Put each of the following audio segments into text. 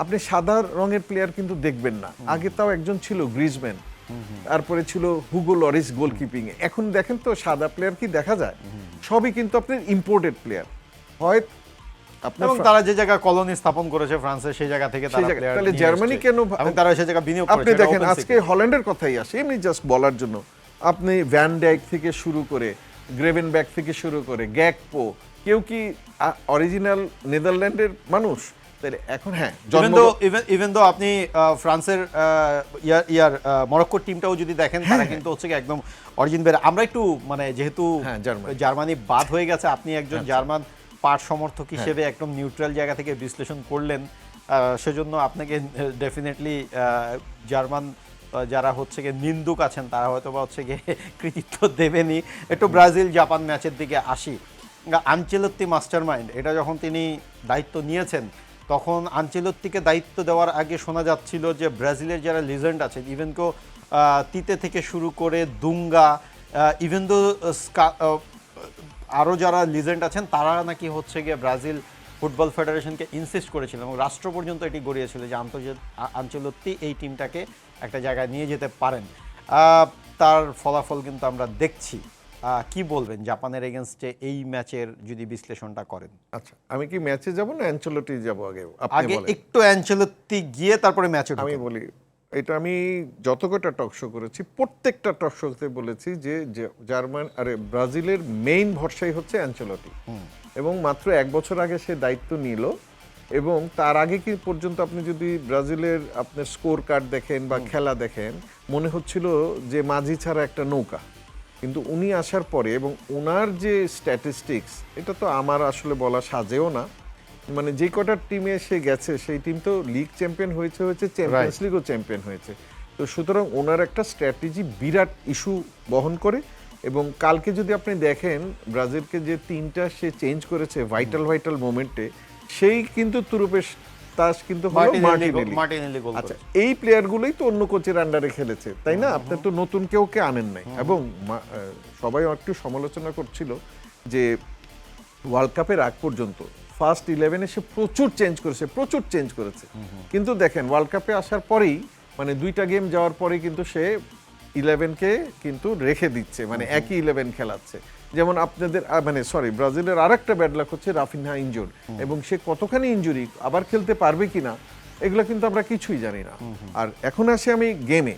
আপনি সাদা রঙের প্লেয়ার কিন্তু দেখবেন না। আগে তাও একজন ছিল গ্রিজম্যান, তারপরে ছিল হুগো লরিস গোলকিপিং এ। এখন দেখেন তো সাদা প্লেয়ার কি দেখা যায়? সবই কিন্তু আপনার ইম্পোর্টেড প্লেয়ার। হয় আপনার এবং তারা যে জায়গা কলোনি স্থাপন করেছে ফ্রান্সে সেই জায়গা থেকে তারা প্লেয়ার তাহলে জার্মানি কেন? এবং তারা সেই জায়গা বিনিয়োগ করেছে। আপনি দেখেন আজকে হল্যান্ডের কথাই আসে এমনি জাস্ট বলার জন্য। আপনি ভ্যান ডাইক থেকে শুরু করে গ্রেভেনব্যাক থেকে শুরু করে গ্যাকপো, কেউ কি অরিজিনাল নেদারল্যান্ডের মানুষ? তাহলে এখন হ্যাঁ, ইভেন দো আপনি ফ্রান্সের মরক্কোর টিমটাও যদি দেখেন তারা কিন্তু হচ্ছে কি একদম অরিজিন বের। আমরা একটু মানে যেহেতু জার্মানি বাদ হয়ে গেছে, আপনি একজন জার্মান পার্ট সমর্থক হিসেবে একদম নিউট্রাল জায়গা থেকে বিশ্লেষণ করলেন, সেজন্য আপনাকে ডেফিনেটলি জার্মান যারা হচ্ছে গিয়ে নিন্দুক আছেন তারা হয়তো বা হচ্ছে গিয়ে কৃতিত্ব দেবেনি। একটু ব্রাজিল জাপান ম্যাচের দিকে আসি। আনচেলত্তি মাস্টারমাইন্ড, এটা যখন তিনি দায়িত্ব নিয়েছেন তখন আনচেলত্তিকে দায়িত্ব দেওয়ার আগে শোনা যাচ্ছিল যে ব্রাজিলের যারা লিজেন্ড আছেন, ইভেন কো তিতে থেকে শুরু করে দুঙ্গা, ইভেন দো আরও যারা লিজেন্ড আছেন তারা নাকি হচ্ছে গিয়ে ব্রাজিল ফুটবল ফেডারেশনকে ইনসিস্ট করেছিল এবং রাষ্ট্র পর্যন্ত এটি গড়িয়েছিল যে আনচেলত্তি এই টিমটাকে একটা জায়গায় নিয়ে যেতে পারেন। তার ফলাফল কিন্তু আমরা দেখছি। কি বলবেন জাপানের এগেনস্টে এই ম্যাচের যদি বিশ্লেষণটা করেন? আচ্ছা, আমি কি ম্যাচে যাব না অ্যানচেলত্তি যাব? আগে একটু অ্যানচেলত্তি গিয়ে তারপরে ম্যাচে আমি বলি। এটা আমি যত কটা টক শো করেছি প্রত্যেকটা টক শোতে বলেছি যে ব্রাজিলের মেইন ভরসাই হচ্ছে অ্যানচেলত্তি, এবং মাত্র 1 বছর আগে সে দায়িত্ব নিল। এবং তার আগে কি পর্যন্ত আপনি যদি ব্রাজিলের আপনার স্কোর কার্ড দেখেন বা খেলা দেখেন, মনে হচ্ছিল যে মাঝি ছাড়া একটা নৌকা। কিন্তু উনি আসার পরে এবং ওনার যে স্ট্যাটিস্টিক্স, এটা তো আমার আসলে বলা সাজেও না। মানে যে কটা টিমে সে গেছে সেই টিম তো লিগ চ্যাম্পিয়ন হয়েছে, চ্যাম্পিয়ন্স লিগও চ্যাম্পিয়ন হয়েছে। তো সুতরাং ওনার একটা স্ট্র্যাটেজি বিরাট ইস্যু বহন করে। এবং কালকে যদি আপনি দেখেন ব্রাজিলকে যে 3টা সে চেঞ্জ করেছে ভাইটাল মোমেন্টে, সেই কিন্তু তুরুপের তাস কিন্তু হলো মার্টিনেলি। আচ্ছা, এই প্লেয়ারগুলোই তো অন্য কোচের আন্ডারে খেলেছে, তাই না? আপনি তো নতুন কেউ আনেন নাই। এবং সবাই একটু সমালোচনা করছিল যে ওয়ার্ল্ড কাপের আগ পর্যন্ত ফার্স্ট 11-এ সে প্রচুর চেঞ্জ করেছে। কিন্তু দেখেন ওয়ার্ল্ড কাপে আসার পরেই, মানে 2টা গেম যাওয়ার পরেই কিন্তু সে 11কে কিন্তু রেখে দিচ্ছে, মানে একই 11 খেলাচ্ছে। যেমন আপনাদের ব্রাজিলের আরেকটা ব্যাড লাক হচ্ছে রাফিনহা ইনজুর, এবং সে কতখানি ইনজুরি, আবার খেলতে পারবে কিনা এগুলো কিন্তু আমরা কিছুই জানি না। আর এখন আসি আমি গেমে।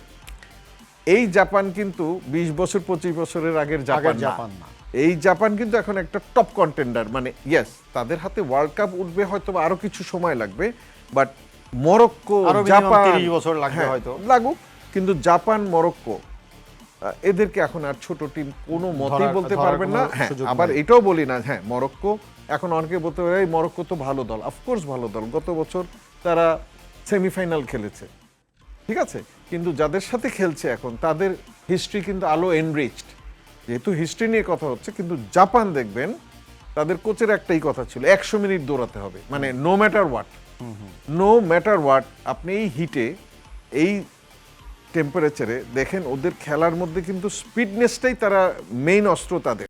এই জাপান কিন্তু 20 বছর 25 বছরের আগের জাপান না। এই জাপান কিন্তু এখন একটা টপ কন্টেন্ডার। মানে ইয়েস, তাদের হাতে ওয়ার্ল্ড কাপ উঠবে হয়তো আরো কিছু সময় লাগবে, বাট মরক্কো, জাপান 30 বছর লাগবে হয়তো, লাগুক। কিন্তু জাপান, মরক্কো এদেরকে এখন আর ছোট টিম কোনো মতেই বলতে পারবেন না। হ্যাঁ, আবার এটাও বলি না, হ্যাঁ মরক্কো এখন অনেকে বলতে পারে মরক্কো তো ভালো দল। অফকোর্স ভালো দল, গত বছর তারা সেমিফাইনাল খেলেছে, ঠিক আছে। কিন্তু যাদের সাথে খেলছে এখন তাদের হিস্ট্রি কিন্তু আলো এনরিচড। যেহেতু হিস্ট্রি নিয়ে কথা হচ্ছে, কিন্তু জাপান দেখবেন তাদের কোচের একটাই কথা ছিল, 100 মিনিট দৌড়াতে হবে, মানে নো ম্যাটার হোয়াট। আপনি এই হিটে, এই টেম্পারেচারে দেখেন ওদের খেলার মধ্যে কিন্তু স্পিডনেসটাই তারা মেইন অস্ত্র তাদের।